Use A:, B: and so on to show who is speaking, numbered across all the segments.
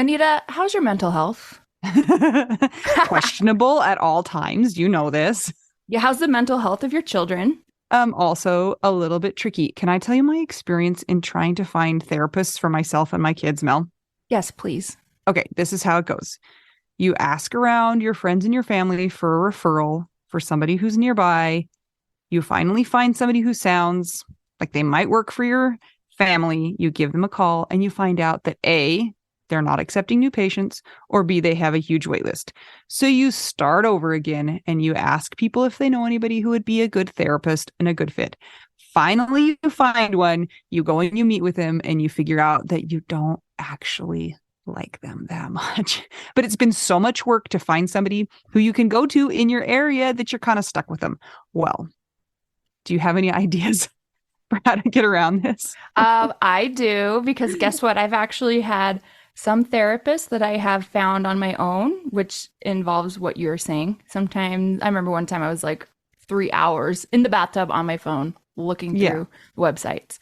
A: Anita, how's your mental health?
B: Questionable at all times. You know this.
A: Yeah, how's the mental health of your children?
B: Also a little bit tricky. Can I tell you my experience in trying to find therapists for myself and my kids, Mel?
A: Yes, please.
B: Okay, this is how it goes. You ask around your friends and your family for a referral for somebody who's nearby. You finally find somebody who sounds like they might work for your family. You give them a call and you find out that A, they're not accepting new patients, or B, they have a huge wait list. So you start over again and you ask people if they know anybody who would be a good therapist and a good fit. Finally, you find one, you go and you meet with them and you figure out that you don't actually like them that much. But it's been so much work to find somebody who you can go to in your area that you're kind of stuck with them. Well, do you have any ideas for how to get around this?
A: I do, because guess what? I've actually had some therapists that I have found on my own, which involves what you're saying. Sometimes I remember one time I was like 3 hours in the bathtub on my phone looking
B: Yeah.
A: through websites.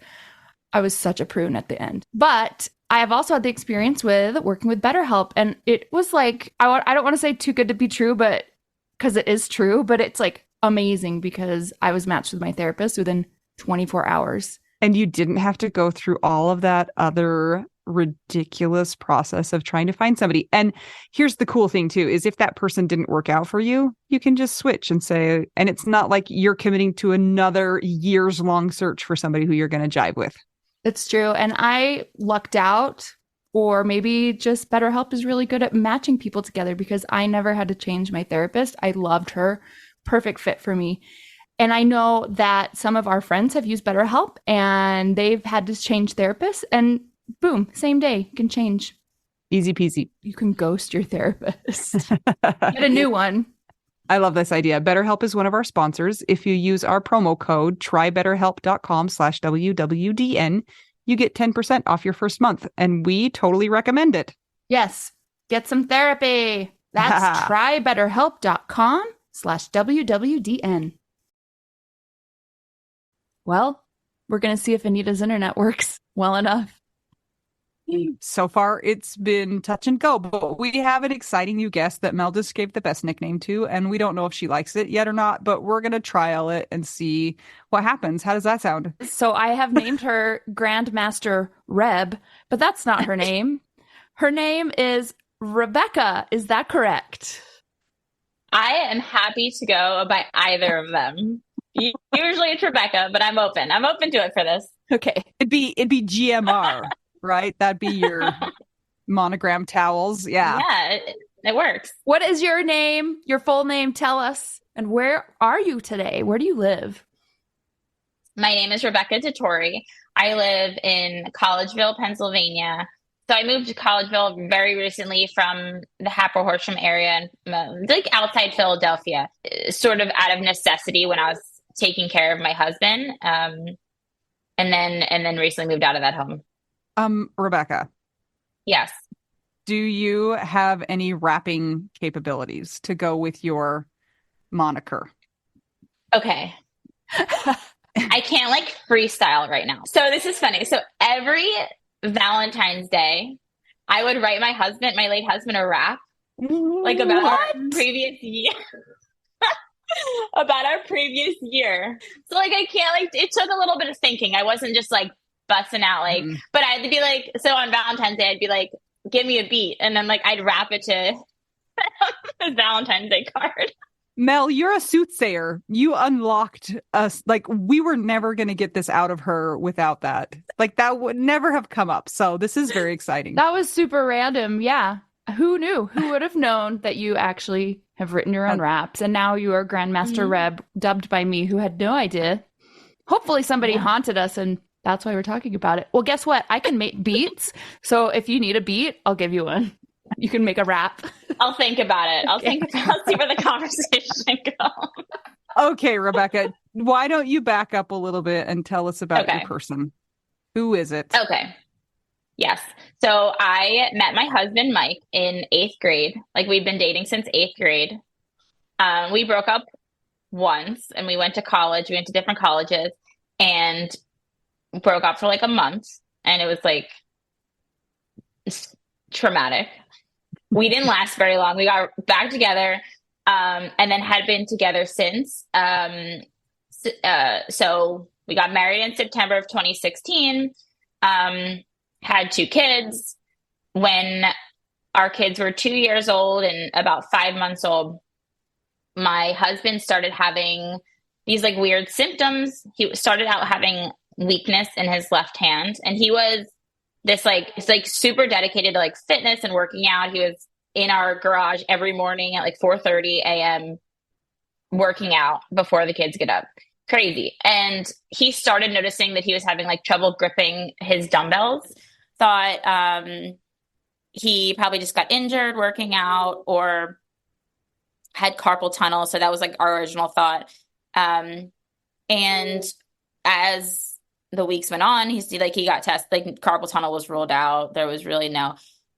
A: I was such a prune at the end. But I have also had the experience with working with BetterHelp. And it was like, I don't want to say too good to be true, but because it is true, but it's like amazing because I was matched with my therapist within 24 hours.
B: And you didn't have to go through all of that other ridiculous process of trying to find somebody. And here's the cool thing too, is if that person didn't work out for you, you can just switch and say, and it's not like you're committing to another years long search for somebody who you're going to jive with.
A: It's true. And I lucked out, or maybe just BetterHelp is really good at matching people together because I never had to change my therapist. I loved her. Perfect fit for me. And I know that some of our friends have used BetterHelp and they've had to change therapists, and boom, same day, you can change.
B: Easy peasy.
A: You can ghost your therapist. Get a new one.
B: I love this idea. BetterHelp is one of our sponsors. If you use our promo code trybetterhelp.com/WWDN, you get 10% off your first month. And we totally recommend it.
A: Yes, get some therapy. That's trybetterhelp.com/WWDN. Well, we're going to see if Anita's internet works well enough.
B: So far, it's been touch and go, but we have an exciting new guest that Mel just gave the best nickname to, and we don't know if she likes it yet or not, but we're going to trial it and see what happens. How does that sound?
A: So I have named her Grandmaster Reb, but that's not her name. Her name is Rebecca. Is that correct?
C: I am happy to go by either of them. Usually it's Rebecca, but I'm open. I'm open to it for this.
A: Okay.
B: It'd be GMR, right? That'd be your monogram towels. Yeah.
C: Yeah, it works.
A: What is your name? Your full name? Tell us. And where are you today? Where do you live?
C: My name is Rebecca DiTore. I live in Collegeville, Pennsylvania. So I moved to Collegeville very recently from the Hatboro Horsham area, like outside Philadelphia, sort of out of necessity when I was taking care of my husband, and then recently moved out of that home.
B: Rebecca,
C: Yes.
B: do you have any rapping capabilities to go with your moniker?
C: Okay. I can't like freestyle right now. So this is funny. So every Valentine's Day, I would write my late husband, a rap like about our previous year. About our previous year. So like I can't like it took a little bit of thinking. I wasn't just like busting out like but I had to be like, so on Valentine's Day I'd be like, give me a beat, and then like I'd rap it to the Valentine's Day card.
B: Mel, you're a soothsayer. You unlocked us. Like, we were never going to get this out of her without that. Like, that would never have come up. So this is very exciting.
A: That was super random. Yeah. Who knew? Who would have known that you actually have written your own raps? And now you are Grandmaster Reb, dubbed by me, who had no idea. Hopefully somebody haunted us, and that's why we're talking about it. Well, guess what? I can make beats. So if you need a beat, I'll give you one. You can make a rap.
C: I'll think about it. I'll see where the conversation goes.
B: Okay, Rebecca, why don't you back up a little bit and tell us about your person? Who is it?
C: Okay. Yes. So I met my husband, Mike, in 8th grade. Like, we've been dating since 8th grade. We broke up once and we went to college. We went to different colleges and broke up for like a month. And it was like traumatic. We didn't last very long. We got back together, and then had been together since. So we got married in September of 2016, had two kids. When our kids were 2 years old and about 5 months old, my husband started having these like weird symptoms. He started out having weakness in his left hand, and he was this like it's like super dedicated to like fitness and working out. He was in our garage every morning at like 4:30 a.m. working out before the kids get up. Crazy. And he started noticing that he was having like trouble gripping his dumbbells. Thought he probably just got injured working out or had carpal tunnel. So that was like our original thought. And as the weeks went on, he got tested, like carpal tunnel was ruled out. There was really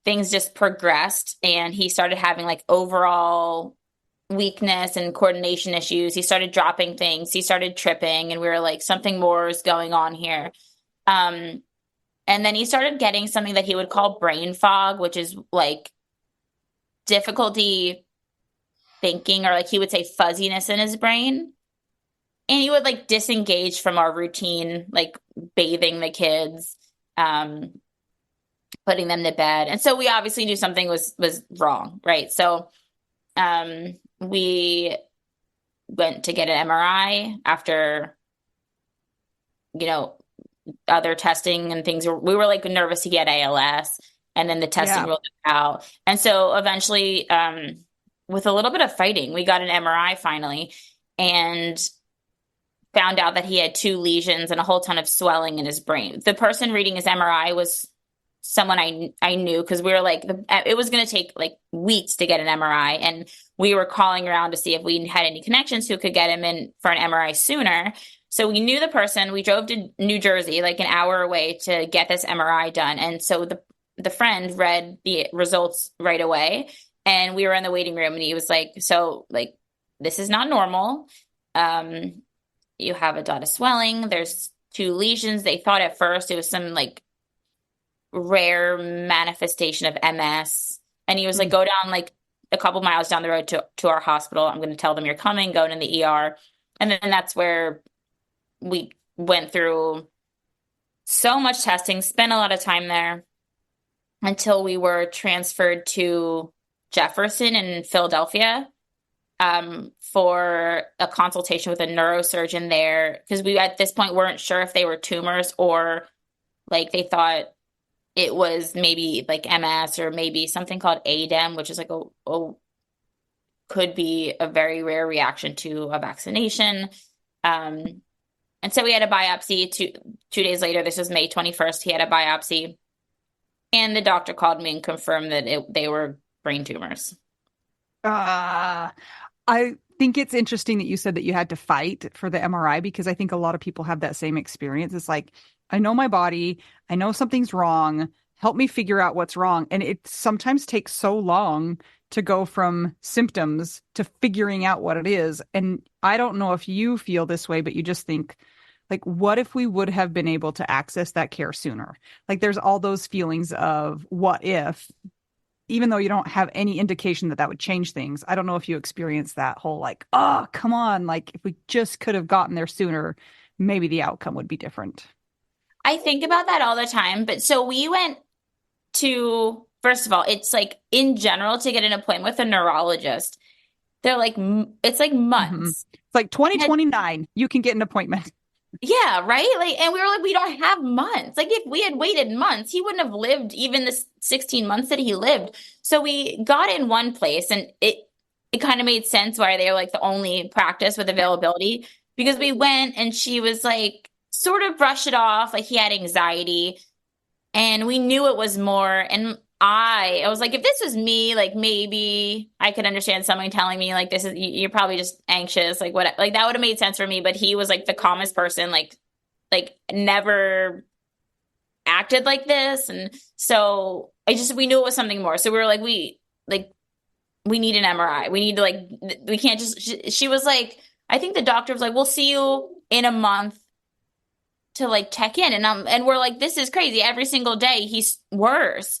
C: things just progressed, and he started having like overall weakness and coordination issues. He started dropping things. He started tripping, and we were like, something more is going on here. And then he started getting something that he would call brain fog, which is like difficulty thinking, or like he would say fuzziness in his brain. And he would like disengage from our routine, like bathing the kids, putting them to bed. And so we obviously knew something was wrong, right? So we went to get an MRI after, other testing and things. We were like nervous to get ALS, and then the testing ruled it out. And so eventually, with a little bit of fighting, we got an MRI finally, and found out that he had 2 lesions and a whole ton of swelling in his brain. The person reading his MRI was someone I knew, because we were like, it was going to take like weeks to get an MRI, and we were calling around to see if we had any connections who could get him in for an MRI sooner. So we knew the person. We drove to New Jersey, like an hour away, to get this MRI done. And so the friend read the results right away, and we were in the waiting room, and he was like, so like, this is not normal. You have a dot of swelling. There's 2 lesions. They thought at first it was some like rare manifestation of MS. And he was like, go down like a couple miles down the road to our hospital. I'm going to tell them you're coming, going in the ER. And then that's where we went through so much testing, spent a lot of time there, until we were transferred to Jefferson in Philadelphia, for a consultation with a neurosurgeon there, because we at this point weren't sure if they were tumors, or like they thought it was maybe like MS, or maybe something called ADEM, which is like could be a very rare reaction to a vaccination. And so we had a biopsy 2 days later. This was May 21st. He had a biopsy, and the doctor called me and confirmed that they were brain tumors.
B: I think it's interesting that you said that you had to fight for the MRI, because I think a lot of people have that same experience. It's like, I know my body, I know something's wrong, help me figure out what's wrong. And it sometimes takes so long to go from symptoms to figuring out what it is. And I don't know if you feel this way, but you just think, like, what if we would have been able to access that care sooner? Like, there's all those feelings of what if, even though you don't have any indication that would change things. I don't know if you experience that whole like, oh, come on, like if we just could have gotten there sooner, maybe the outcome would be different.
C: I think about that all the time. But so we went to, first of all, it's like in general to get an appointment with a neurologist, they're like, it's like months.
B: Mm-hmm. It's like 2029, you can get an appointment.
C: Yeah, right? Like, and we were like, we don't have months. Like, if we had waited months, he wouldn't have lived even the 16 months that he lived. So we got in one place, and it kind of made sense why they were like the only practice with availability, because we went and she was like, sort of brushed it off, like he had anxiety, and we knew it was more. And I was like, if this was me, like maybe I could understand someone telling me like, this is, you're probably just anxious, like what, like that would have made sense for me. But he was like the calmest person, like never acted like this. And so we knew it was something more. So we were like, we need an MRI. We need to like, we can't just, she was like, I think the doctor was like, we'll see you in a month to like check in. And we're like, this is crazy. Every single day he's worse.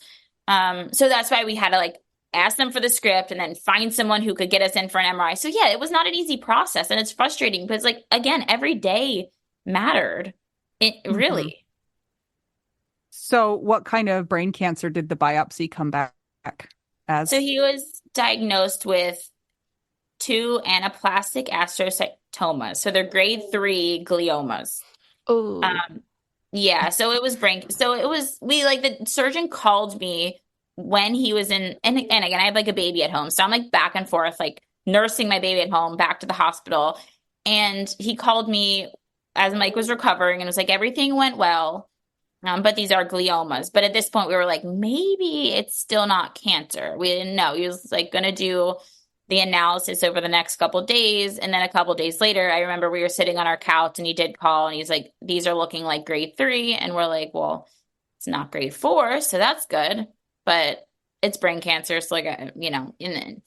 C: So that's why we had to like ask them for the script and then find someone who could get us in for an MRI. So yeah, it was not an easy process, and it's frustrating because like again, every day mattered. It
B: Mhm.
C: really.
B: So what kind of brain cancer did the biopsy come back
C: So
B: as?
C: he was diagnosed with two anaplastic astrocytomas. So they're grade 3 gliomas.
A: Oh,
C: Um, yeah, so it was brain. So it was we like the surgeon called me when he was in, and again, I have like a baby at home, so I'm like back and forth, like nursing my baby at home, back to the hospital, and he called me as Mike was recovering and was like, everything went well, but these are gliomas. But at this point, we were like, maybe it's still not cancer. We didn't know. He was like going to do the analysis over the next couple of days. And then a couple of days later, I remember we were sitting on our couch and he did call and he's like, these are looking like grade 3. And we're like, well, it's not grade 4. So that's good. But it's brain cancer. So, like, and then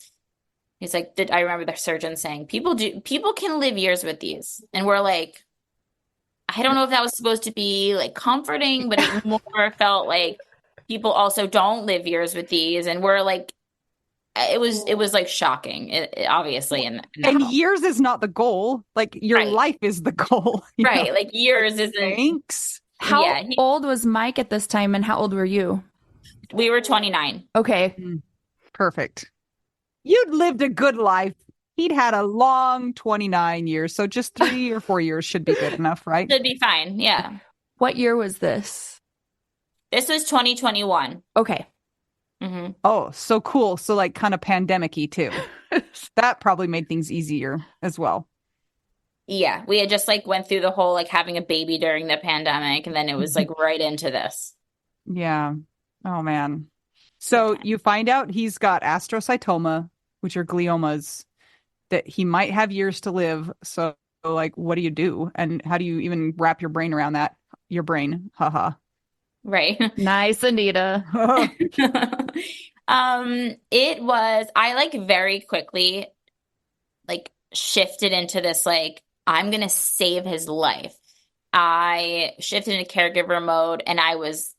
C: he's like, I remember the surgeon saying, people can live years with these. And we're like, I don't know if that was supposed to be like comforting, but it more felt like people also don't live years with these. And we're like, it was like shocking, obviously,
B: Well,
C: in that
B: and
C: moment.
B: years is not the goal. Like your
C: Right,
B: life is the goal, you know?
C: right. Like
B: Like,
C: years isn't,
B: thanks.
A: how
C: yeah,
A: old was Mike at this time and how old were you?
C: we were 29.
A: Okay.
B: Mm, perfect. You'd lived a good life. He'd had a long 29 years. So just 3 or 4 years should be good enough, right?
C: Should be fine. Yeah.
A: What year was this?
C: This was 2021.
A: Okay.
C: Hmm.
B: Oh, so cool. So like kind of pandemic-y too. That probably made things easier as well.
C: Yeah, we had just like went through the whole like having a baby during the pandemic, and then it was like right into this.
B: Yeah. Oh man.
C: Good
B: So
C: time.
B: you find out he's got astrocytoma, which are gliomas, that he might have years to live. So like what do you do? And how do you even wrap your brain around that? Your brain. Haha.
C: Right.
A: Nice, Anita.
C: It was, I like very quickly like shifted into this like I'm gonna save his life. I shifted into caregiver mode and I was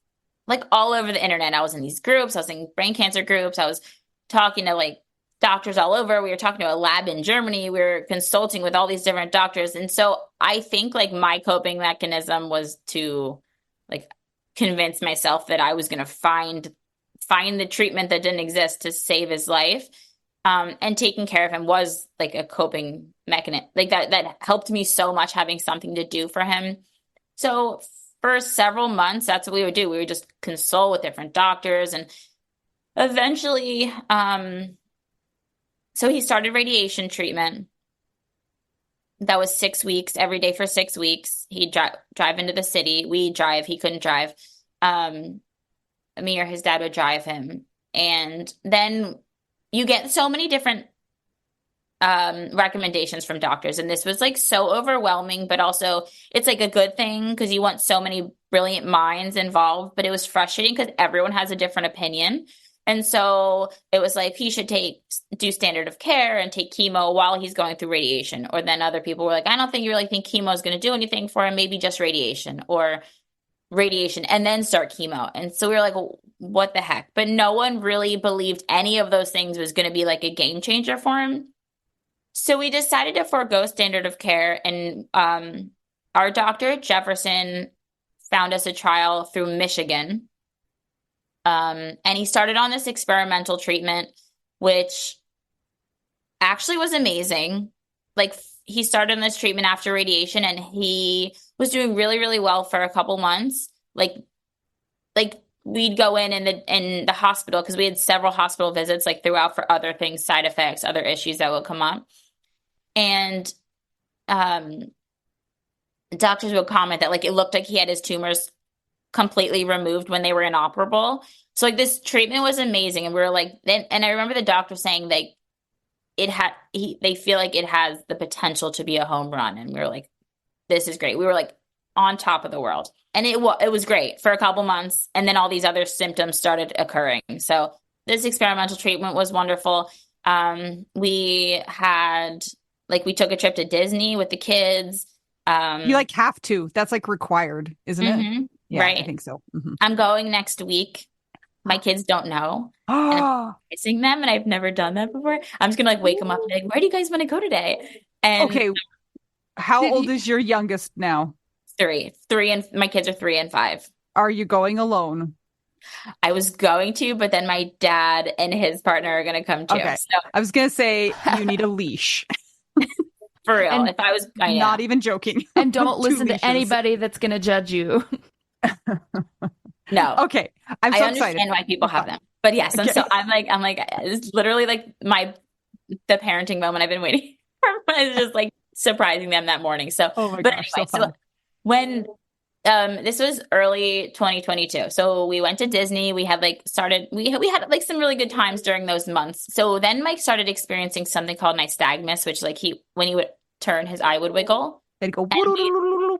C: like all over the internet. I was in these groups, I was in brain cancer groups, I was talking to like doctors all over. We were talking to a lab in Germany. We were consulting with all these different doctors. And so I think like my coping mechanism was to like convince myself that I was gonna find the treatment that didn't exist to save his life. And taking care of him was like a coping mechanism. Like that helped me so much having something to do for him. So for several months, that's what we would do. We would just consult with different doctors and eventually, so he started radiation treatment. That was 6 weeks, every day for 6 weeks. He'd drive into the city. We drive, he couldn't drive. Um, Me or his dad would drive him. And then you get so many different recommendations from doctors. And this was like so overwhelming, but also it's like a good thing because you want so many brilliant minds involved. But it was frustrating because everyone has a different opinion. And so it was like he should do standard of care and take chemo while he's going through radiation. Or then other people were like, I don't think you really think chemo is going to do anything for him, maybe just radiation or radiation and then start chemo. And so we were like, well, what the heck? But no one really believed any of those things was going to be like a game changer for him. So we decided to forego standard of care. And our doctor at Jefferson found us a trial through Michigan. And he started on this experimental treatment, which actually was amazing. Like he started on this treatment after radiation and he was doing really, really well for a couple months. Like we'd go in the hospital because we had several hospital visits like throughout for other things, side effects, other issues that would come up. And um doctors would comment that like it looked like he had his tumors completely removed when they were inoperable. So like this treatment was amazing. And we were like, and I remember the doctor saying like they feel like it has the potential to be a home run. And we were like, this is great. We were like on top of the world. And it was great for a couple months. And then all these other symptoms started occurring. So this experimental treatment was wonderful. We had like we took a trip to Disney with the kids.
B: You like have to. That's like required, isn't it? Yeah, I
C: Right.
B: think so. Hmm.
C: I'm going next week. My kids don't know. And I'm
B: Ah,
C: missing them, and I've never done that before. I'm just gonna like wake them up and be like, where do you guys want to go today? And
B: okay. How
A: Did
B: old
A: you,
B: is your youngest now?
C: three, and my kids are 3 and 5.
B: Are you going alone?
C: I was going to, but then my dad and his partner are gonna come too.
B: Okay.
C: So
B: I was gonna say you need a leash.
C: for real,
A: and
C: if I was, I know.
B: Not even joking.
A: and don't
B: 2
A: listen to
B: leashes.
A: anybody that's going to judge you.
C: No,
B: Okay. I'm
C: I
B: so excited.
C: understand why people
B: You're
C: have
B: fine.
C: them. But yes,
B: Okay.
C: I'm like, it's literally like the parenting moment I've been waiting for is just like surprising them that morning. So,
B: Oh my
C: but
B: gosh, so
C: anyway, so
B: fun.
C: when this was early 2022. So we went to Disney. We had like started we had like some really good times during those months. So then Mike started experiencing something called nystagmus, which like when he would turn, his eye would wiggle.
B: They'd go.
C: And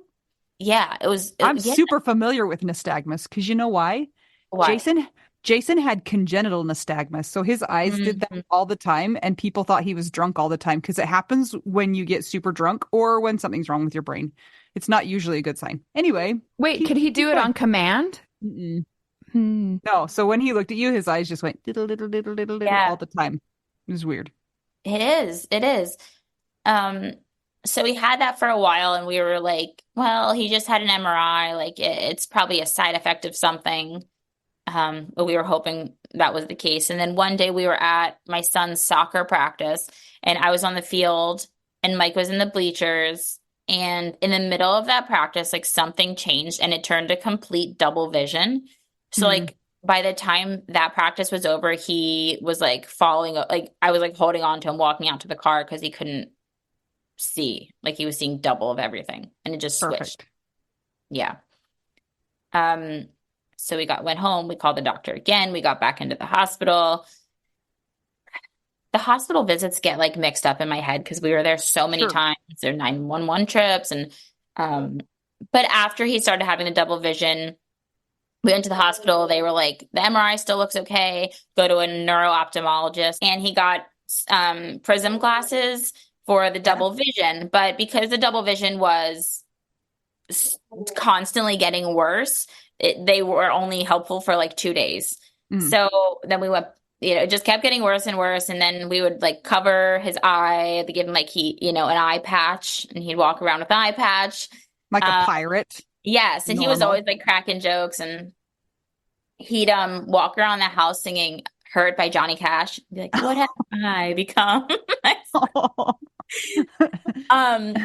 C: yeah,
B: I'm
C: yeah.
B: super familiar with nystagmus because you know why?
C: Why?
B: Jason Jason had congenital nystagmus, so his eyes did that
C: Mhm.
B: all the time, and people thought he was drunk all the time because it happens when you get super drunk or when something's wrong with your brain. It's not usually a good sign. Anyway,
A: Wait, could he do
B: keep
A: it
B: going.
A: on command?
B: Mm-mm.
A: Hmm.
B: No, so when he looked at you, his eyes just went diddle diddle diddle diddle diddle all
C: Yeah,
B: the time. It was weird.
C: it is. It is. Um, so we had that for a while, and we were like, well, he just had an MRI. Like it's probably a side effect of something. But we were hoping that was the case. And then one day we were at my son's soccer practice, and I was on the field, and Mike was in the bleachers. And in the middle of that practice, like something changed, and it turned to complete double vision. So
B: Hmm.
C: like by the time that practice was over, he was like falling, like I was like holding on to him, walking out to the car because he couldn't see. Like he was seeing double of everything, and it just switched.
B: Perfect.
C: Yeah. Um, so went home, we called the doctor again, we got back into the hospital. The hospital visits get like mixed up in my head because we were there so many
B: Sure.
C: times. There 911 trips, and um but after he started having the double vision, we went to the hospital. They were like, the MRI still looks okay. Go to a neuro-ophthalmologist, and he got prism glasses for the
B: Yeah.
C: double vision. But because the double vision was constantly getting worse, they were only helpful for like 2 days.
B: Mm.
C: So then we went, it just kept getting worse and worse. And then we would like cover his eye, they give him like an eye patch, and he'd walk around with an eye patch.
B: Like a
C: Um,
B: pirate.
C: yes, and he was
B: Normal.
C: always like cracking jokes, and he'd walk around the house singing "Hurt" by Johnny Cash. Be like, "What have I become?" um,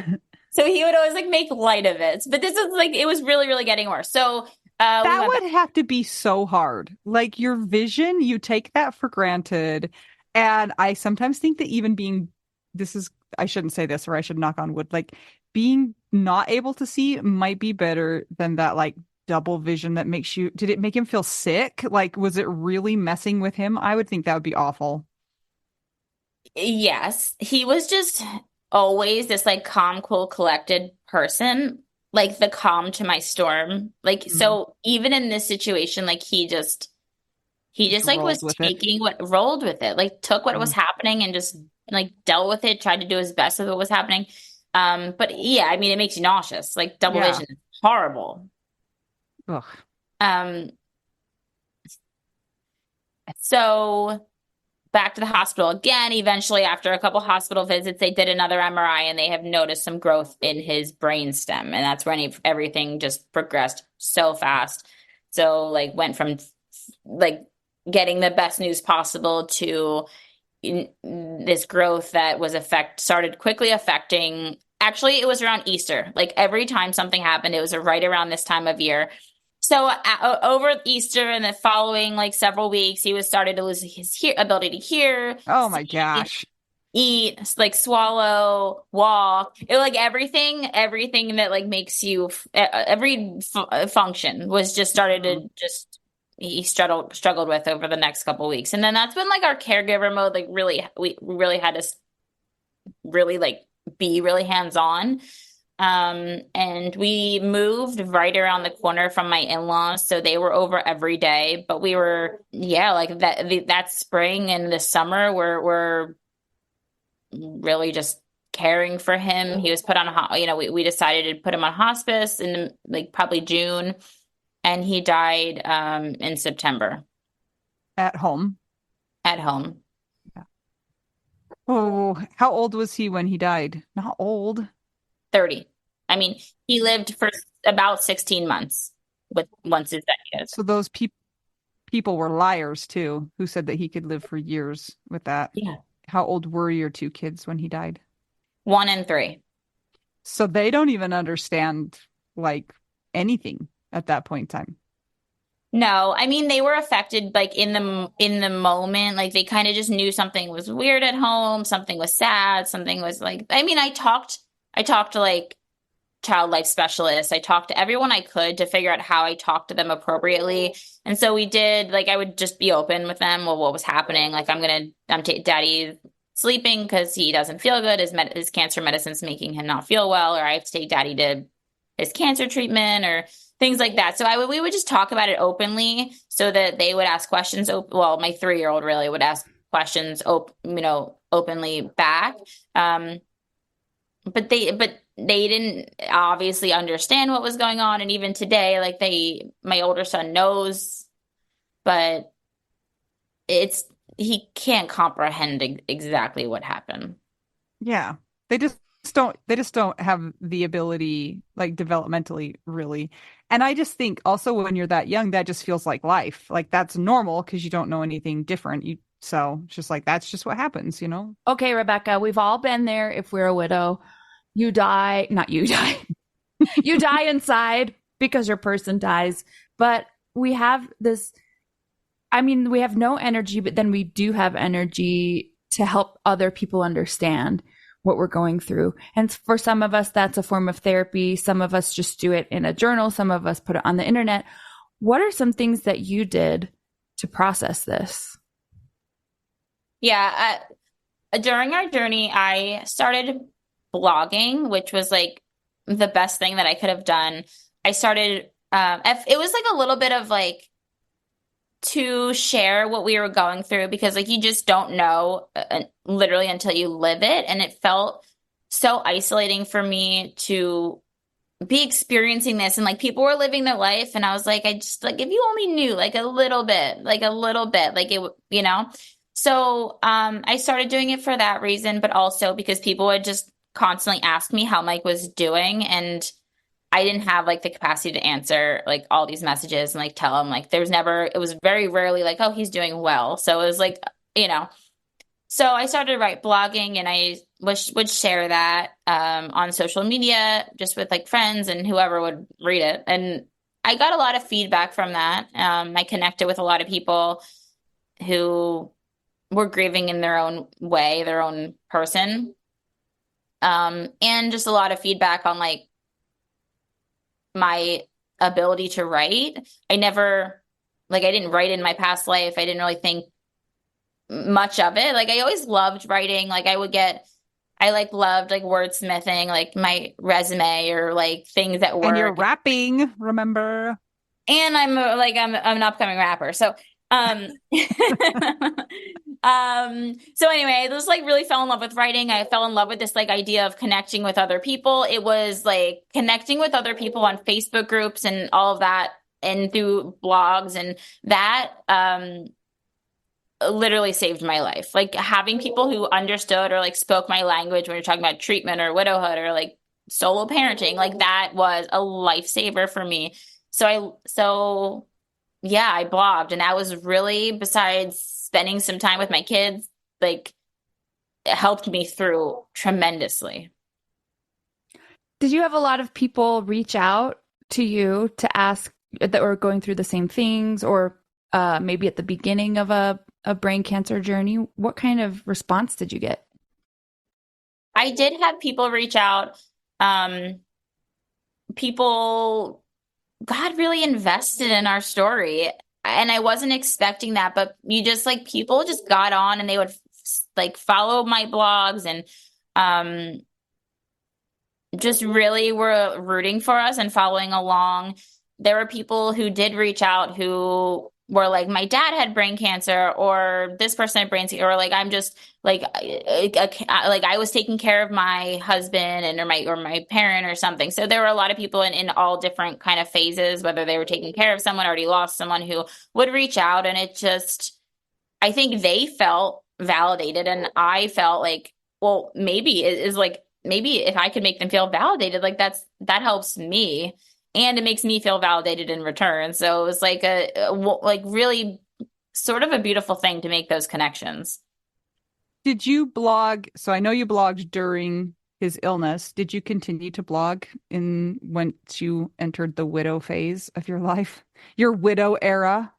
C: so he would always like make light of it, but this is like it was really, really getting worse. So we
B: That
C: went back.
B: would have to be so hard. Like your vision, you take that for granted. And I sometimes think that even this is, I shouldn't say this or I should knock on wood, like being not able to see might be better than that like double vision that makes you, did it make him feel sick? Like, was it really messing with him? I would think that would be awful.
C: Yes, he was just always this like calm, cool, collected person, like the calm to my storm. Like
B: Mm.
C: so, even in this situation, like he
B: Just
C: just like
B: rolled
C: was
B: with it.
C: taking what rolled with it, like took what was
B: Mm.
C: happening and just like dealt with it, tried to do his best with what was happening. But yeah, I mean, it makes you nauseous. Like double
B: Yeah.
C: vision is horrible.
B: Ugh.
C: Um, so back to the hospital again. Eventually, after a couple hospital visits, they did another MRI, and they have noticed some growth in his brainstem, and that's when everything just progressed so fast. So like went from like getting the best news possible to this growth that was started quickly affecting. Actually, it was around Easter. Like every time something happened, it was right around this time of year. So over Easter and the following like several weeks, he was started to lose his ability to hear,
B: Oh my
C: see,
B: gosh.
C: eat, like swallow, walk. It like everything that like makes you every function was just started
B: Mhm.
C: to just he struggled with over the next couple weeks. And then that's when like our caregiver mode like really we really had to really like be really hands-on. And we moved right around the corner from my in-laws, so they were over every day. But we were, yeah, like that spring and the summer, we're really just caring for him. He was put on we decided to put him on hospice in like probably June, and he died in September.
B: At home.
C: at home.
B: Yeah. Oh, how old was he when he died? Not old.
C: 30. I mean, he lived for about 16 months with once his diagnosis.
B: So those people were liars too, who said that he could live for years with that.
C: Yeah.
B: How old were your two kids when he died?
C: 1 and 3.
B: So they don't even understand like anything at that point in time.
C: No, I mean they were affected like in the moment, like they kind of just knew something was weird at home, something was sad, something was like I mean I talked to like child life specialists. I talked to everyone I could to figure out how I talked to them appropriately. And so we did like I would just be open with them, well what was happening, like daddy sleeping because he doesn't feel good, his cancer medicine's making him not feel well, or I have to take daddy to his cancer treatment or things like that. So we would just talk about it openly so that they would ask questions. Well, my 3-year-old really would ask questions, openly back. But they didn't obviously understand what was going on. And even today, like my older son knows, but he can't comprehend exactly what happened.
B: Yeah. They just don't have the ability like developmentally really. And I just think also when you're that young, that just feels like life. Like that's normal because you don't know anything different. So it's just like that's just what happens, you know?
A: Okay, Rebecca, we've all been there if we're a widow. You die, not you die. You die inside because your person dies. But we have this, I mean, we have no energy, but then we do have energy to help other people understand what we're going through. And for some of us, that's a form of therapy. Some of us just do it in a journal. Some of us put it on the internet. What are some things that you did to process this?
C: Yeah, during our journey, I started blogging, which was like the best thing that I could have done. I started, it was like a little bit of like to share what we were going through because like you just don't know literally until you live it. And it felt so isolating for me to be experiencing this and like people were living their life and I was like I just like if you only knew like a little bit like it. So I started doing it for that reason, but also because people would just constantly ask me how Mike was doing and I didn't have like the capacity to answer like all these messages and like tell him like it was very rarely like, oh, he's doing well. So it was like, so I started blogging and I would share that on social media just with like friends and whoever would read it. And I got a lot of feedback from that. I connected with a lot of people who were grieving in their own way, their own person. And just a lot of feedback on like my ability to write. I didn't write in my past life. I didn't really think much of it. Like I always loved writing. Like I loved like wordsmithing, like my resume or like things at work.
B: And you're rapping, remember?
C: And I'm an upcoming rapper. So so anyway, I just like really fell in love with writing. I fell in love with this like idea of connecting with other people. It was like connecting with other people on Facebook groups and all of that and through blogs and that literally saved my life. Like having people who understood or like spoke my language when you're talking about treatment or widowhood or like solo parenting, like that was a lifesaver for me. So yeah, I blogged and that was really, besides spending some time with my kids, like it helped me through tremendously.
A: Did you have a lot of people reach out to you to ask that were going through the same things or maybe at the beginning of a brain cancer journey? What kind of response did you get?
C: I did have people reach out. People got really invested in our story. And I wasn't expecting that, but people just got on and they would like follow my blogs and just really were rooting for us and following along. There were people who did reach out who were like, my dad had brain cancer or this person had brain cancer, or like, I'm just like I was taking care of my husband or my parent or something. So there were a lot of people in all different kind of phases, whether they were taking care of someone, already lost someone, who would reach out. And it just, I think they felt validated, and I felt like, well, maybe it is like, maybe if I could make them feel validated, like that helps me, and it makes me feel validated in return. So it was like like really sort of a beautiful thing to make those connections.
B: Did you blog? So I know you blogged during his illness. Did you continue to blog in once you entered the widow phase of your life, your widow era?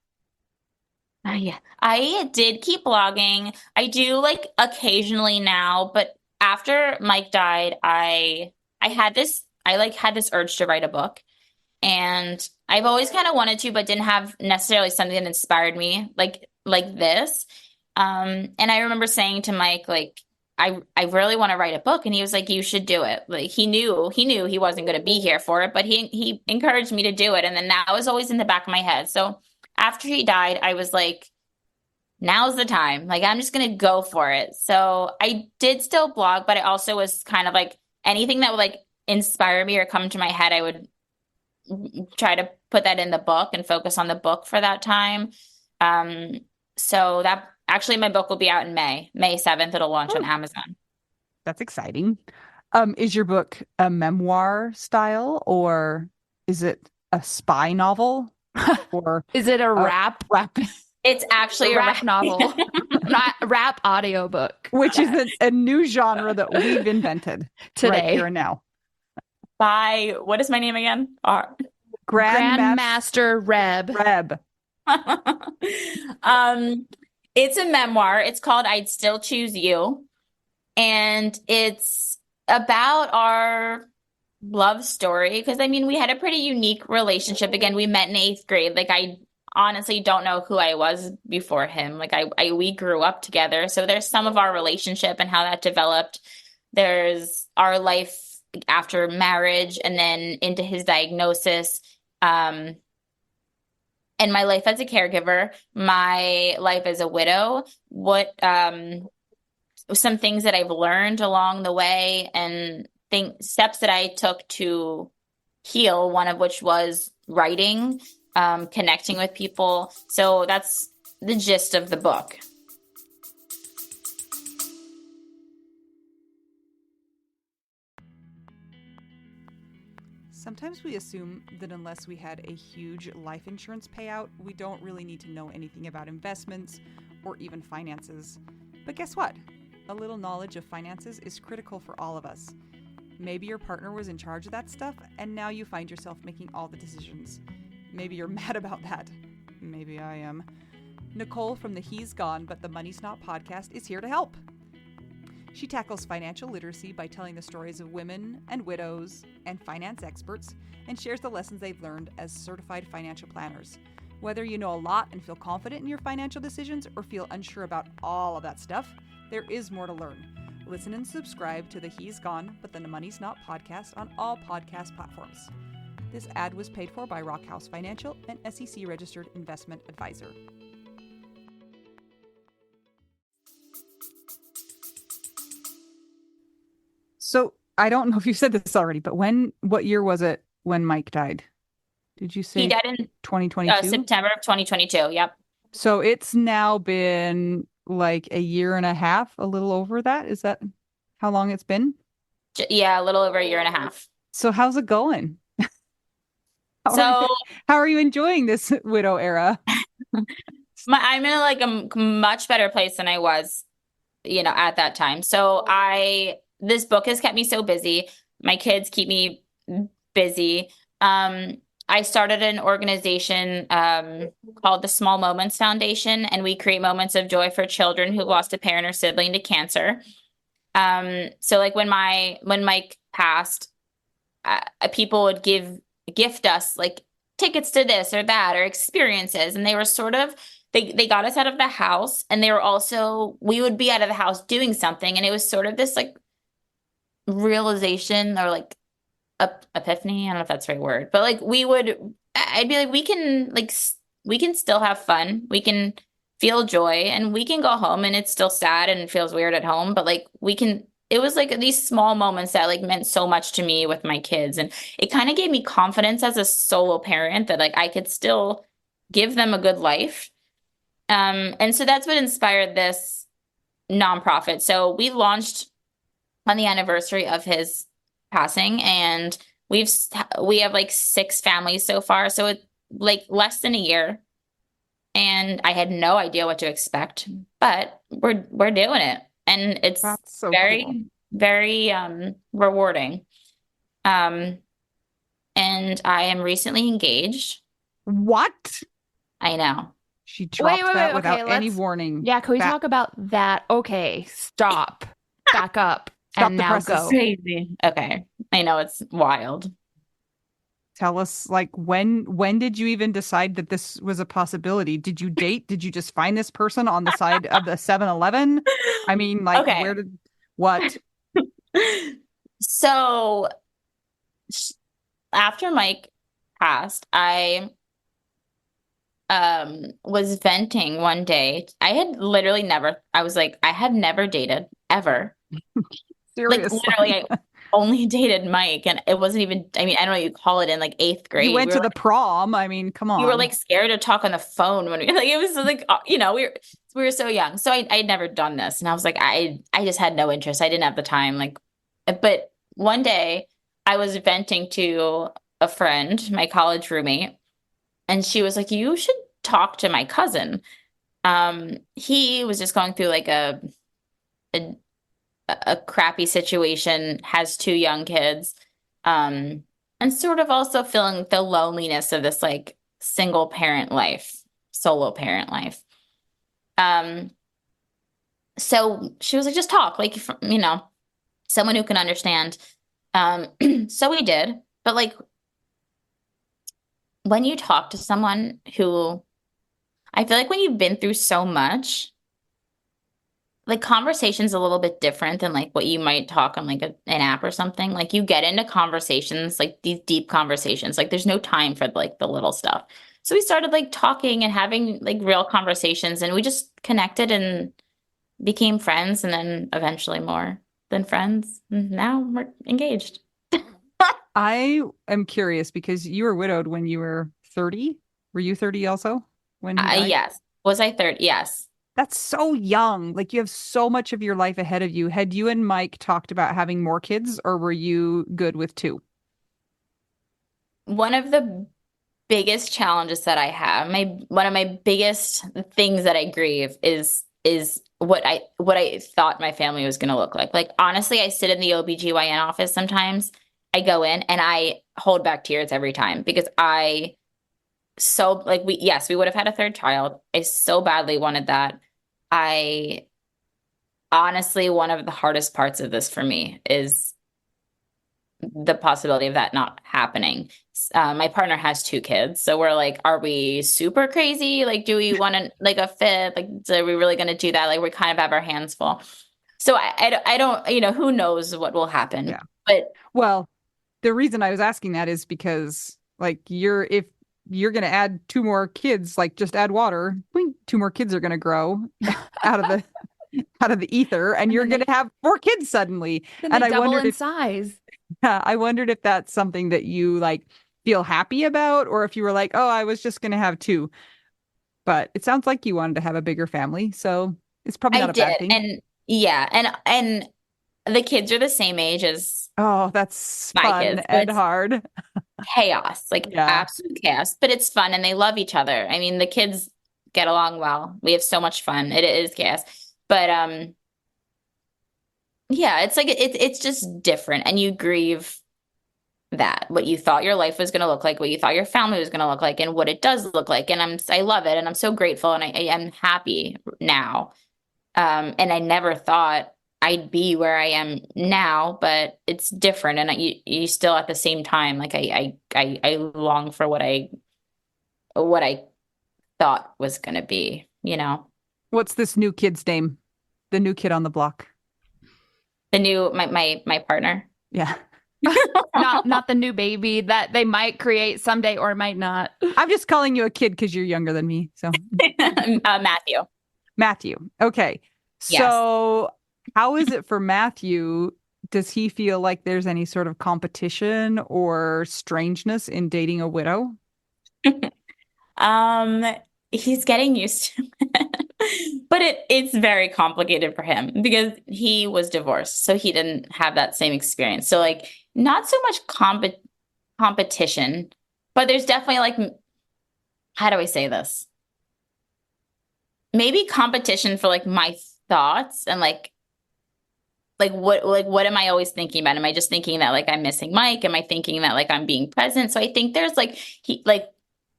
C: Yeah, I did keep blogging. I do like occasionally now, but after Mike died, I had this I like had this urge to write a book. And I've always kind of wanted to, but didn't have necessarily something that inspired me like this. And I remember saying to Mike, like, I really want to write a book. And he was like, you should do it. Like he knew he wasn't going to be here for it, but he encouraged me to do it. And then that was always in the back of my head. So after he died, I was like, now's the time. Like, I'm just going to go for it. So I did still blog, but I also was kind of like anything that would like inspire me or come to my head, I would try to put that in the book and focus on the book for that time. So that actually my book will be out in May 7th. It'll launch on Amazon.
B: That's exciting. Is your book a memoir style, or is it a spy novel, or
A: Is it a rap?
C: It's actually a
A: rap novel, not rap audiobook,
B: which is a new genre that we've invented
A: today.
B: Right here and now.
C: By what is my name again?
A: Grandmaster Reb.
C: It's a memoir. It's called I'd Still Choose You. And it's about our love story. Because I mean, we had a pretty unique relationship. Again, we met in 8th grade. Like, I honestly don't know who I was before him. Like, we grew up together. So there's some of our relationship and how that developed. There's our life after marriage and then into his diagnosis, and my life as a caregiver, my life as a widow, what some things that I've learned along the way, and steps that I took to heal, one of which was writing, connecting with people. So that's the gist of the book.
B: Sometimes we assume that unless we had a huge life insurance payout, we don't really need to know anything about investments or even finances. But guess what? A little knowledge of finances is critical for all of us. Maybe your partner was in charge of that stuff, and now you find yourself making all the decisions. Maybe you're mad about that. Maybe I am. Nicole from the He's Gone But the Money's Not podcast is here to help. She tackles financial literacy by telling the stories of women and widows and finance experts, and shares the lessons they've learned as certified financial planners. Whether you know a lot and feel confident in your financial decisions or feel unsure about all of that stuff, there is more to learn. Listen and subscribe to the He's Gone But the Money's Not podcast on all podcast platforms. This ad was paid for by Rockhouse Financial, an SEC-registered investment advisor. So I don't know if you said this already, but what year was it when Mike died? Did you say
C: he died in
B: 2022?
C: September of 2022? Yep.
B: So it's now been like a year and a half, a little over that. Is that how long it's been?
C: Yeah, a little over a year and a half.
B: So how's it going?
C: How
B: are you enjoying this widow era?
C: I'm in like a much better place than I was, at that time. So this book has kept me so busy. My kids keep me busy. I started an organization called the Small Moments Foundation, and we create moments of joy for children who've lost a parent or sibling to cancer. So like when Mike passed, people would gift us like tickets to this or that or experiences, and they were sort of they got us out of the house, and they were also we would be out of the house doing something, and it was sort of this like realization or like epiphany. I don't know if that's the right word, but like I'd be like, we can still have fun. We can feel joy, and we can go home and it's still sad and it feels weird at home, but like it was like these small moments that like meant so much to me with my kids. And it kind of gave me confidence as a solo parent that like I could still give them a good life. And so that's what inspired this nonprofit. So we launched on the anniversary of his passing, and we have like 6 families so far. So it's like less than a year, and I had no idea what to expect, but we're doing it, and it's
B: That's so cool.
C: very, very rewarding. Um, and I am recently engaged.
B: What?
C: I know.
B: She
A: Wait,
B: dropped
A: wait,
B: that
A: wait.
B: without
A: Okay,
B: any
A: let's.
B: warning.
A: Yeah, can we
B: That
A: talk about that? Okay, stop, back up,
B: stop
A: and
B: the
A: now
B: presses.
A: go.
C: Crazy. Okay. I know it's wild.
B: Tell us, like, when did you even decide that this was a possibility? Did you date? Did you just find this person on the side of the 7-Eleven? I mean, like, where
C: Okay.
B: did what?
C: So after Mike passed, I was venting one day. I was like, I had never dated ever. Like literally
B: Seriously.
C: I only dated Mike, and it wasn't even, I mean, I don't know, you call it in like eighth
B: You
C: grade.
B: went to the prom. I mean, come
C: We were
B: on.
C: like scared to talk on the phone when we like it was like we were so young. So I'd never done this, and I was like I just had no interest. I didn't have the time. Like, but one day I was venting to a friend, my college roommate, and she was like, "You should talk to my cousin." He was just going through like a, a crappy situation, has 2 young kids, um, and sort of also feeling the loneliness of this like single parent life, solo parent life. Um, so she was like, just talk, like, someone who can understand. Um, so we did, but like when you talk to someone who, I feel like when you've been through so much, like conversation's a little bit different than like what you might talk on like an app or something. Like you get into conversations, like these deep conversations, like there's no time for like the little stuff. So we started like talking and having like real conversations, and we just connected and became friends, and then eventually more than friends. And now we're engaged.
B: I am curious because you were widowed when you were 30. Were you 30 also when he died?
C: Yes. Was I third? Yes.
B: That's so young. Like you have so much of your life ahead of you. Had you and Mike talked about having more kids, or were you good with two?
C: One of the biggest challenges that I have, my one of my biggest things that I grieve is what I thought my family was going to look like. Like honestly, I sit in the OBGYN office sometimes. I go in and I hold back tears every time because I so like we would have had a third child. I so badly wanted that. I honestly, one of the hardest parts of this for me is the possibility of that not happening. My partner has 2 kids, so we're like, are we super crazy? Like, do we want to like a fifth? Like, are we really going to do that? Like, we kind of have our hands full. So I don't, who knows what will happen?
B: Yeah.
C: But
B: Well, the reason I was asking that is because like if you're going to add 2 more kids, like just add water, blink, 2 more kids are going to grow out of the out of the ether, and
A: And
B: you're
A: then
B: going
A: they
B: to have 4 kids suddenly.
A: then
B: And
A: they
B: I
A: double
B: wondered
A: in
B: if
A: size.
B: I wondered if that's something that you like feel happy about, or if you were like, oh, I was just going to have two. But it sounds like you wanted to have a bigger family, so it's probably
C: I
B: not a bad
C: did,
B: thing.
C: and yeah, and the kids are the same age as
B: Oh, that's
C: my
B: fun
C: kids, so
B: and
C: it's
B: hard.
C: chaos, like
B: Yeah.
C: absolute chaos. But it's fun, and they love each other. I mean, the kids get along well. We have so much fun. It is chaos, but yeah, it's like it's just different, and you grieve that what you thought your life was going to look like, what you thought your family was going to look like, and what it does look like. And I love it, and I'm so grateful, and I am happy now. And I never thought I'd be where I am now, but it's different, and you still at the same time, like I long for what I thought was going to be,
B: What's this new kid's name? The new kid on the block.
C: the new my partner.
B: Yeah.
A: Not the new baby that they might create someday or might not.
B: I'm just calling you a kid because you're younger than me. So,
C: Matthew.
B: Matthew. Okay.
C: Yes.
B: So, how is it for Matthew? Does he feel like there's any sort of competition or strangeness in dating a widow?
C: Um, he's getting used to it. but it's very complicated for him because he was divorced, so he didn't have that same experience. So like not so much competition, but there's definitely like, how do I say this? Maybe competition for like my thoughts and what am I always thinking about? Am I just thinking that like I'm missing Mike? Am I thinking that like I'm being present? So I think there's like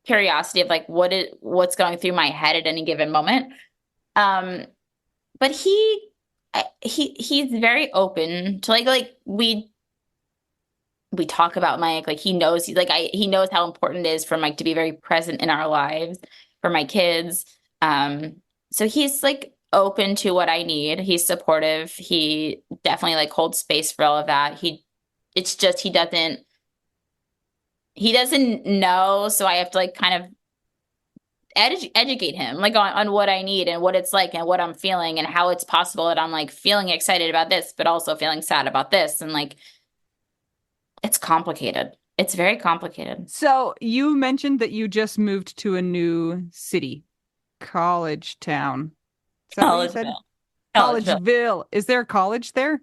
C: curiosity of like what's going through my head at any given moment. Um, but he's very open to like we talk about Mike, like he knows he knows how important it is for Mike to be very present in our lives for my kids. Um, so he's like open to what I need. He's supportive. He definitely like holds space for all of that. It's just he doesn't know, so I have to like kind of educate him like on what I need and what it's like and what I'm feeling and how it's possible that I'm like feeling excited about this, but also feeling sad about this. And like, it's complicated. It's very complicated.
B: So you mentioned that you just moved to a new city, college town. Is that what you said?
C: Collegeville.
B: Collegeville. Is there a college there?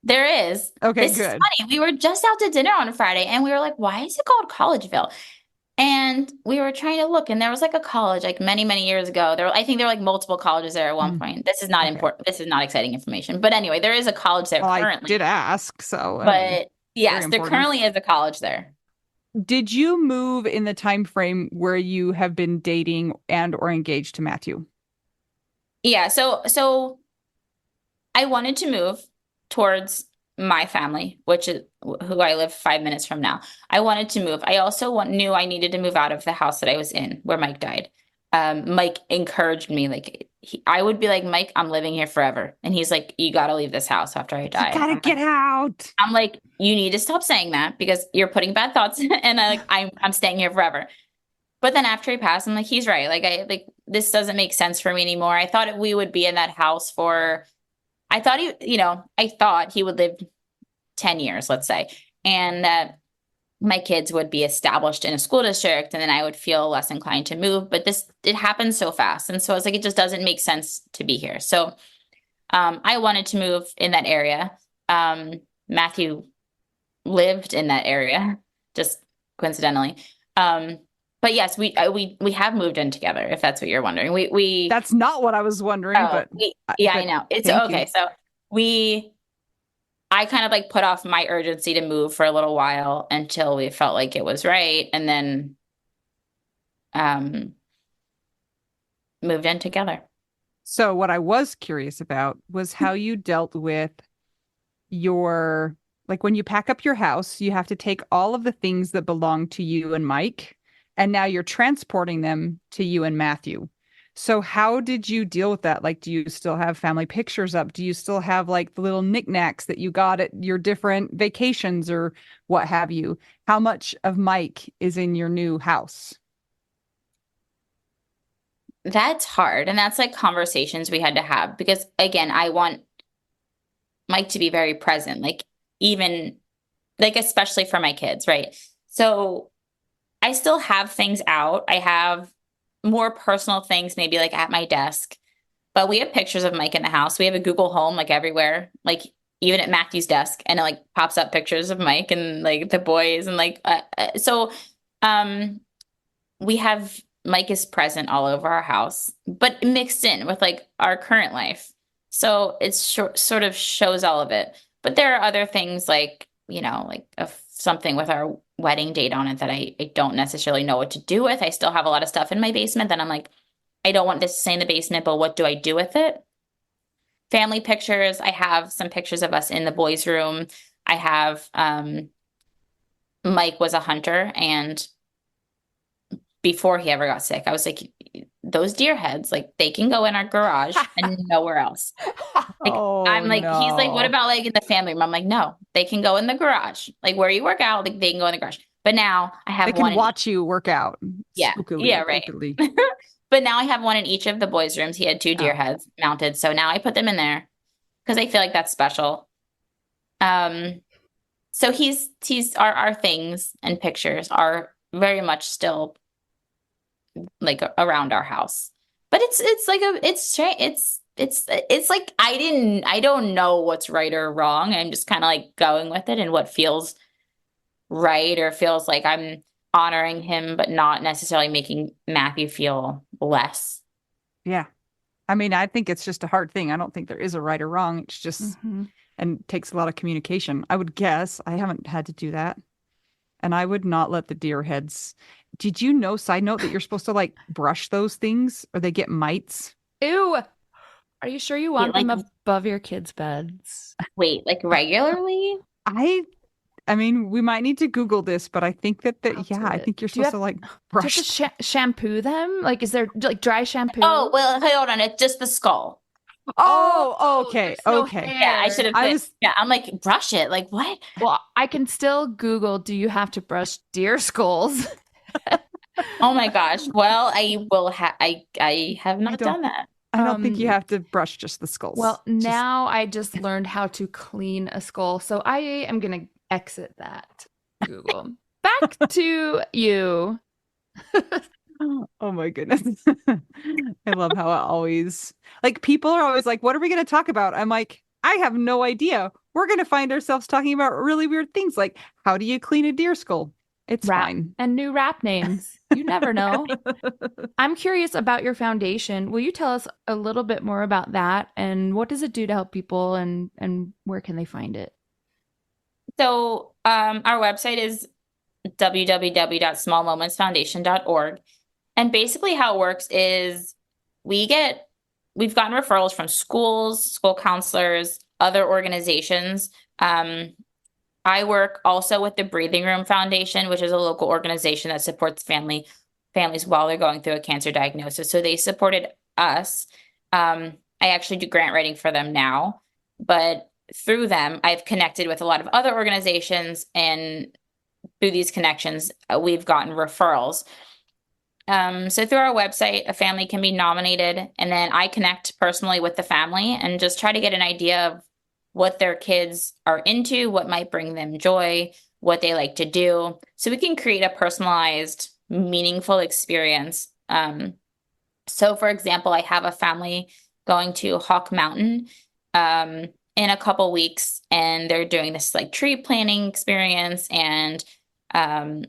C: There is.
B: Okay,
C: This is
B: good.
C: funny. We were just out to dinner on Friday and we were like, why is it called Collegeville? And we were trying to look, and there was like a college like many, many years ago. I think there were like multiple colleges there at one point. This is not
B: Okay.
C: important. This is not exciting information. But anyway, there is a college there
B: Well, I
C: currently.
B: did ask, so I mean,
C: But yes, there
B: important.
C: currently is a college there.
B: Did you move in the time frame where you have been dating and or engaged to Matthew?
C: Yeah, so I wanted to move towards my family, which is who I live 5 minutes from now. I wanted to move. I also knew I needed to move out of the house that I was in where Mike died. Mike encouraged me, like I would be like, Mike, I'm living here forever, and he's like, you got to leave this house after I die.
B: You gotta get out.
C: I'm like, you need to stop saying that because you're putting bad thoughts, and I'm staying here forever. But then after he passed, I'm like, he's right. This doesn't make sense for me anymore. I thought we would be in that house for I thought he would live 10 years, let's say, and that my kids would be established in a school district and then I would feel less inclined to move. But it happened so fast. And so it's like, it just doesn't make sense to be here. So I wanted to move in that area. Matthew lived in that area, just coincidentally. But yes, we have moved in together, if that's what you're wondering.
B: That's not what I was wondering, but
C: I know. It's okay. So I kind of like put off my urgency to move for a little while until we felt like it was right, and then moved in together.
B: So what I was curious about was how you dealt with like when you pack up your house, you have to take all of the things that belong to you and Mike, and now you're transporting them to you and Matthew. So how did you deal with that? Like, do you still have family pictures up? Do you still have like the little knickknacks that you got at your different vacations or what have you? How much of Mike is in your new house?
C: That's hard. And that's like conversations we had to have because, again, I want Mike to be very present, like even like especially for my kids, right? So I still have things out. I have more personal things, maybe like at my desk, but we have pictures of Mike in the house. We have a Google Home like everywhere, like even at Matthew's desk, and it like pops up pictures of Mike and like the boys and we have Mike is present all over our house, but mixed in with like our current life. So it's sort of shows all of it. But there are other things like, like something with our wedding date on it that I don't necessarily know what to do with. I still have a lot of stuff in my basement that I'm like, I don't want this to stay in the basement, but what do I do with it? Family pictures. I have some pictures of us in the boys' room. I have Mike was a hunter, and before he ever got sick, I was like, those deer heads, like they can go in our garage and nowhere else. Like I'm like,
B: no.
C: He's like, what about like in the family room? I'm like, no, they can go in the garage. Like where you work out, like they can go in the garage. But now I have
B: they can watch you work out.
C: Yeah.
B: Spookily,
C: Yeah, right. But now I have one in each of the boys' rooms. He had 2 deer heads mounted. So now I put them in there because I feel like that's special. So he's our things and pictures are very much still like around our house. But it's like it's strange. It's like I don't know what's right or wrong. I'm just kind of like going with it and what feels right or feels like I'm honoring him, but not necessarily making Matthew feel less.
B: Yeah. I mean, I think it's just a hard thing. I don't think there is a right or wrong. It's just,
A: Hmm.
B: and takes a lot of communication. I would guess. I haven't had to do that. And I would not let the deer heads. Did you know, side note, that you're supposed to like brush those things or they get mites?
A: Ew. Are you sure you
C: Wait,
A: want
C: like
A: them above your kids' beds?
C: wait, like regularly?
B: I I mean, we might need to Google this, but I think
A: I'll
B: yeah,
A: do
B: I
A: it.
B: think you're
A: Do you
B: supposed
A: have
B: to like
A: do you have to
B: brush.
A: shampoo them? Like, is there like dry shampoo?
C: Oh, well, hold on. It's just the skull.
B: Oh, okay,
A: there's no
B: okay.
C: Yeah, I should
A: hair.
C: have
B: I
C: said,
B: was
C: yeah, I'm like, brush it. Like, what?
A: Well, I can still Google, do you have to brush deer skulls?
C: Oh my gosh. Well, I will I have
B: I
C: not
B: don't
C: done that.
B: I don't think you
A: Um,
B: have to brush just the skulls.
A: well,
B: Just
A: now I just learned how to clean a skull, so I am gonna exit that Google. Back to you.
B: oh my goodness. I love how it always like people are always like, what are we going to talk about? I'm like, I have no idea. We're going to find ourselves talking about really weird things like how do you clean a deer skull? It's
A: Rap
B: fine.
A: and new rap names. You never know. I'm curious about your foundation. Will you tell us a little bit more about that and what does it do to help people and where can they find it?
C: So, our website is www.smallmomentsfoundation.org. And basically how it works is we've gotten referrals from schools, school counselors, other organizations. I work also with the Breathing Room Foundation, which is a local organization that supports families while they're going through a cancer diagnosis. So they supported us. I actually do grant writing for them now, but through them, I've connected with a lot of other organizations, and through these connections, we've gotten referrals. So through our website, a family can be nominated, and then I connect personally with the family and just try to get an idea of what their kids are into, what might bring them joy, what they like to do. So we can create a personalized, meaningful experience. So for example, I have a family going to Hawk Mountain in a couple weeks, and they're doing this like tree planting experience and um,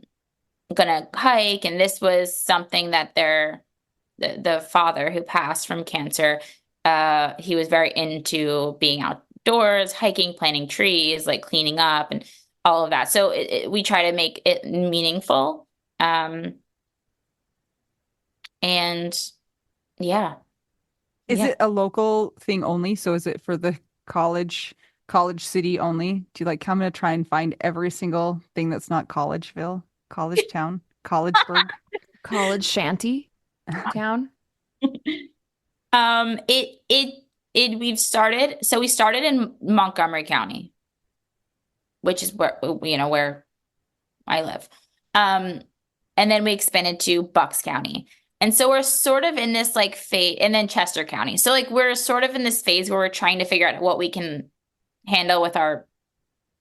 C: gonna hike. And this was something that the father who passed from cancer, he was very into being outdoors, hiking, planting trees, like cleaning up and all of that. So we try to make it meaningful. And yeah,
B: Is
C: yeah.
B: it a local thing only? So is it for the college city only? Do you like I'm gonna try and find every single thing that's not Collegeville, college town, Collegeburg?
A: College shanty town?
C: We've started, so we started in Montgomery County, which is where I live. And then we expanded to Bucks County. And so we're sort of in this like phase, and then Chester County. So like we're sort of in this phase where we're trying to figure out what we can handle with our,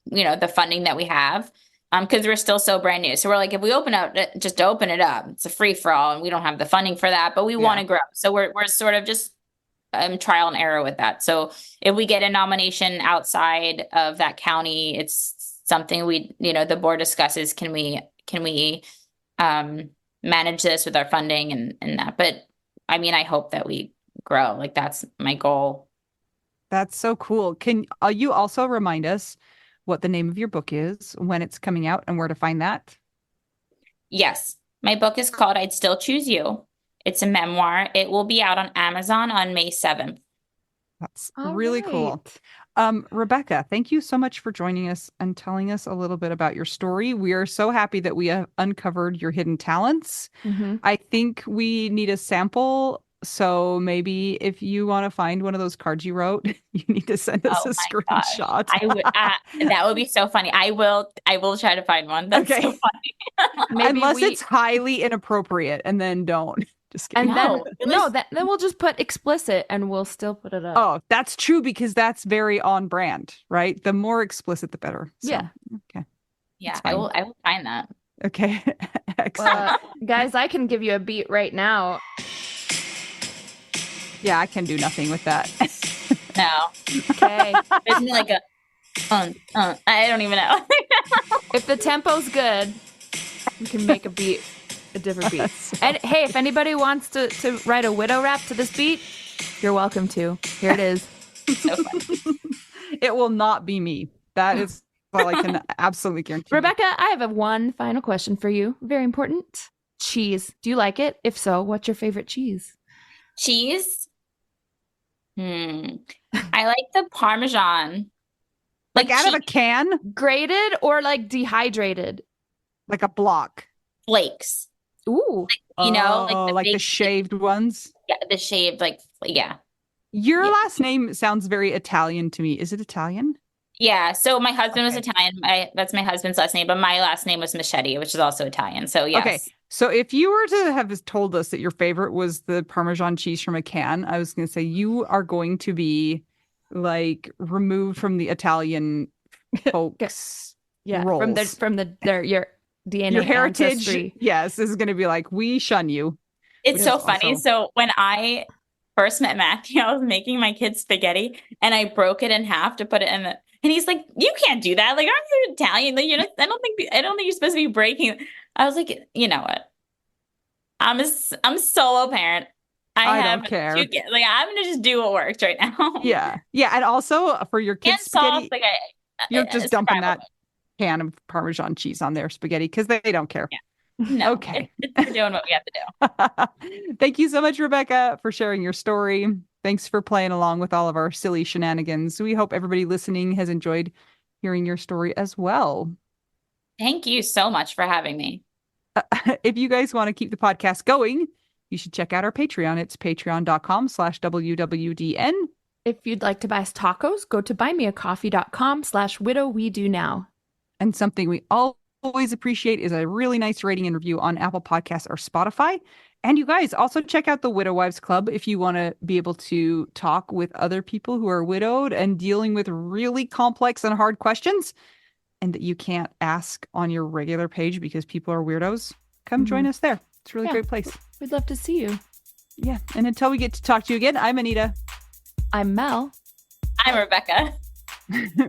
C: the funding that we have. Because we're still so brand new. So we're like, if we open up, just to open it up, it's a free for all, and we don't have the funding for that, but we want to grow. So we're sort of just trial and error with that. So if we get a nomination outside of that county, it's something the board discusses. Can we manage this with our funding and that? But I mean, I hope that we grow. Like that's my goal.
B: That's so cool. Can you also remind us what the name of your book is, when it's coming out, and where to find that?
C: Yes. My book is called I'd Still Choose You. It's a memoir. It will be out on Amazon on May 7th.
B: That's
A: All
B: really
A: right.
B: cool. Rebecca, thank you so much for joining us and telling us a little bit about your story. We are so happy that we have uncovered your hidden talents.
A: Mm-hmm.
B: I think we need a sample. So maybe if you want to find one of those cards you wrote, you need to send us a
C: Oh my gosh.
B: screenshot.
C: I would that would be so funny. I will try to find one. That's
B: Okay.
C: so funny.
A: Maybe
B: Unless it's highly inappropriate, and then don't. Just kidding.
A: and then
C: No,
A: then we'll just put explicit and we'll still put it up.
B: Oh, that's true because that's very on brand, right? The more explicit, the better. So,
A: Yeah.
B: Okay.
C: yeah, I will find that.
B: Okay. Excellent.
A: Guys, I can give you a beat right now.
B: Yeah, I can do nothing with that.
C: No.
A: Okay.
C: Isn't it like a I don't even know.
A: If the tempo's good, we can make a beat, a different beat. And hey, if anybody wants to write a widow rap to this beat, you're welcome to. Here it is.
C: So fun.
B: It will not be me. That is all I can absolutely guarantee.
A: Rebecca, I have one final question for you. Very important. Cheese. Do you like it? If so, what's your favorite cheese?
C: Cheese. I like the Parmesan.
B: Like out of a can?
A: Grated or like dehydrated?
B: Like a block.
C: Flakes.
A: Ooh.
C: You know,
B: like the shaved ones?
C: Yeah, the shaved, yeah.
B: Your last name sounds very Italian to me. Is it Italian?
C: Yeah. So my husband was Italian. That's my husband's last name, but my last name was Machete, which is also Italian. So yes.
B: Okay. So if you were to have told us that your favorite was the Parmesan cheese from a can, I was going to say you are going to be like removed from the Italian folks. Roles.
A: From your DNA,
B: your heritage.
A: ancestry.
B: Yes, this is going to be like we shun you.
C: It's so funny. So when I first met Matthew, I was making my kids spaghetti and I broke it in half to put it in the. And he's like, "You can't do that. Like, aren't you Italian? Like, I don't think you're supposed to be breaking." I was like, "You know what? I'm a solo parent. I have
B: don't care.
C: 2 kids. Like, I'm gonna just do what works right now."
B: Yeah, and also for your kids' spaghetti,
C: sauce,
B: you're just dumping that can of Parmesan cheese on their spaghetti because they don't care.
C: Yeah. No,
B: okay,
C: we're doing what we have to
B: do. Thank you so much, Rebecca, for sharing your story. Thanks for playing along with all of our silly shenanigans. We hope everybody listening has enjoyed hearing your story as well.
C: Thank you so much for having me.
B: If you guys want to keep the podcast going, you should check out our Patreon. It's patreon.com/WWDN.
A: If you'd like to buy us tacos, go to buymeacoffee.com/widowwedonoww.
B: And something we always appreciate is a really nice rating and review on Apple Podcasts or Spotify. And you guys also check out the Widow Wives Club if you want to be able to talk with other people who are widowed and dealing with really complex and hard questions and that you can't ask on your regular page because people are weirdos. Come join us there. It's a really great place.
A: We'd love to see you.
B: Yeah. And until we get to talk to you again, I'm Anita.
A: I'm Mel.
C: I'm Rebecca.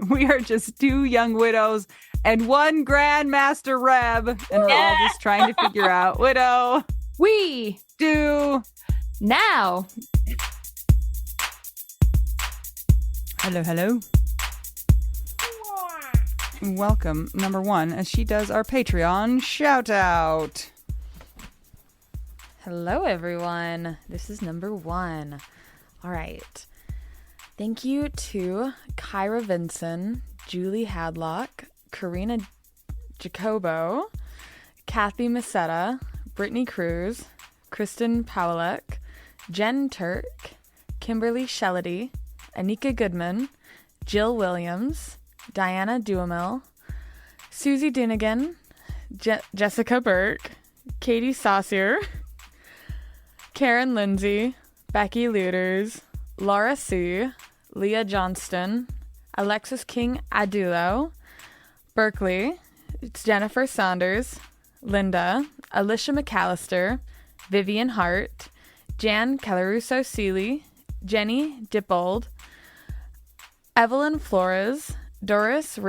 B: We are just 2 young widows and 1 Grandmaster Reb. And we're all just trying to figure out widow.
A: We
B: do
A: now.
B: Hello. Welcome, number 1, as she does our Patreon shout out.
D: Hello, everyone. This is number 1. All right. Thank you to Kyra Vinson, Julie Hadlock, Karina Jacobo, Kathy Masetta, Brittany Cruz, Kristen Pawlek, Jen Turk, Kimberly Shellady, Anika Goodman, Jill Williams, Diana Duhamel, Susie Dunigan, Jessica Burke, Katie Saucier, Karen Lindsay, Becky Luders, Laura C., Leah Johnston, Alexis King Adulo, Berkeley, it's Jennifer Saunders, Linda, Alicia McAllister, Vivian Hart, Jan Calaruso Seeley, Jenny Dippold, Evelyn Flores, Doris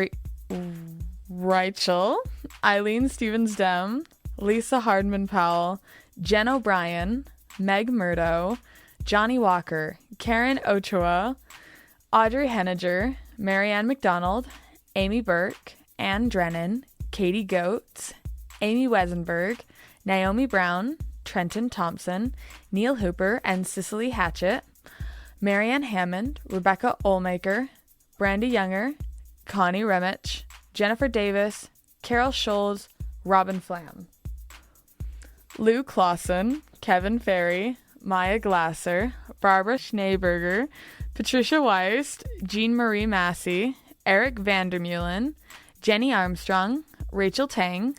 D: Reichel, Eileen Stevens-Dem, Lisa Hardman Powell, Jen O'Brien, Meg Murdo, Johnny Walker, Karen Ochoa, Audrey Henniger, Marianne McDonald, Amy Burke, Ann Drennan, Katie Goetz, Amy Wesenberg, Naomi Brown, Trenton Thompson, Neil Hooper and Cicely Hatchett, Marianne Hammond, Rebecca Olmaker, Brandy Younger, Connie Remich, Jennifer Davis, Carol Scholes, Robin Flam, Lou Clausen, Kevin Ferry, Maya Glasser, Barbara Schneeberger, Patricia Weist, Jean Marie Massey, Eric Vandermeulen, Jenny Armstrong, Rachel Tang,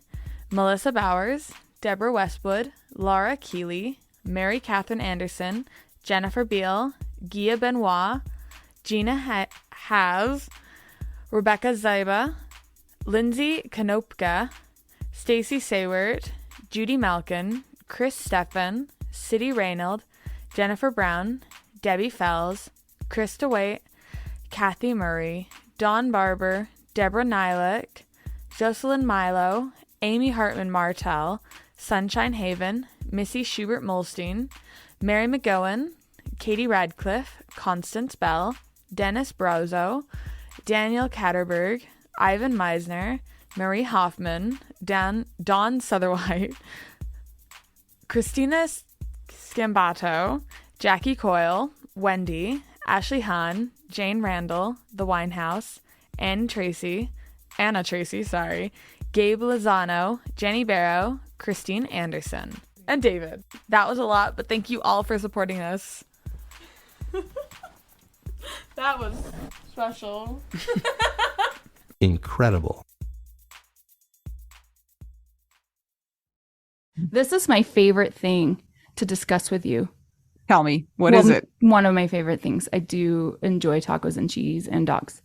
D: Melissa Bowers, Deborah Westwood, Laura Keeley, Mary Catherine Anderson, Jennifer Beal, Gia Benoit, Gina Haz, Rebecca Zaiba, Lindsay Konopka, Stacy Saywert, Judy Malkin, Chris Steffen, City Reynolds, Jennifer Brown, Debbie Fells, Krista Waite, Kathy Murray, Dawn Barber, Deborah Nylick, Jocelyn Milo, Amy Hartman Martell, Sunshine Haven, Missy Schubert-Molstein, Mary McGowan, Katie Radcliffe, Constance Bell, Dennis Brozo, Daniel Katterberg, Ivan Meisner, Marie Hoffman, Dawn Sutherwhite, Christina Scambato, Jackie Coyle, Wendy, Ashley Hahn, Jane Randall, The Winehouse, Anna Tracy, Gabe Lozano, Jenny Barrow, Christine Anderson, and David. That was a lot, but thank you all for supporting us. That was special.
E: Incredible.
A: This is my favorite thing to discuss with you.
B: Tell me, what is it?
A: One of my favorite things. I do enjoy tacos and cheese and dogs.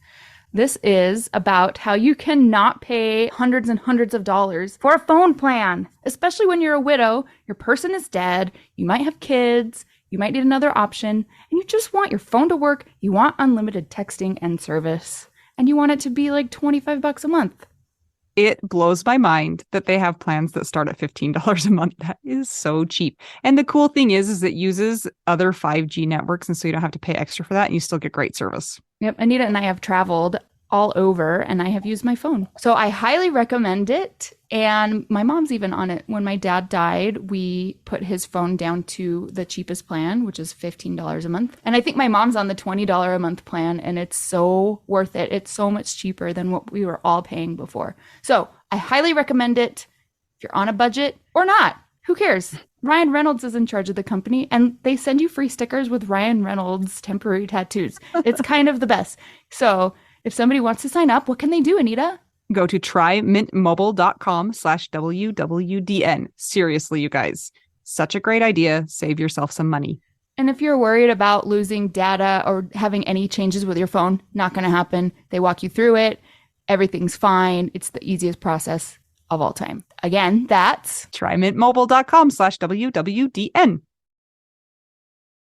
A: This is about how you cannot pay hundreds and hundreds of dollars for a phone plan, especially when you're a widow, your person is dead, you might have kids, you might need another option, and you just want your phone to work, you want unlimited texting and service, and you want it to be like $25 a month.
B: It blows my mind that they have plans that start at $15 a month. That is so cheap. And the cool thing is it uses other 5G networks, and so you don't have to pay extra for that, and you still get great service.
A: Yep, Anita and I have traveled all over, and I have used my phone. So I highly recommend it. And my mom's even on it. When my dad died, we put his phone down to the cheapest plan, which is $15 a month. And I think my mom's on the $20 a month plan, and it's so worth it. It's so much cheaper than what we were all paying before. So I highly recommend it if you're on a budget or not. Who cares? Ryan Reynolds is in charge of the company, and they send you free stickers with Ryan Reynolds temporary tattoos. It's kind of the best. So if somebody wants to sign up, what can they do, Anita?
B: Go to trymintmobile.com/WWDN. Seriously, you guys. Such a great idea. Save yourself some money.
A: And if you're worried about losing data or having any changes with your phone, not going to happen. They walk you through it. Everything's fine. It's the easiest process of all time. Again, that's
B: trymintmobile.com/WWDN.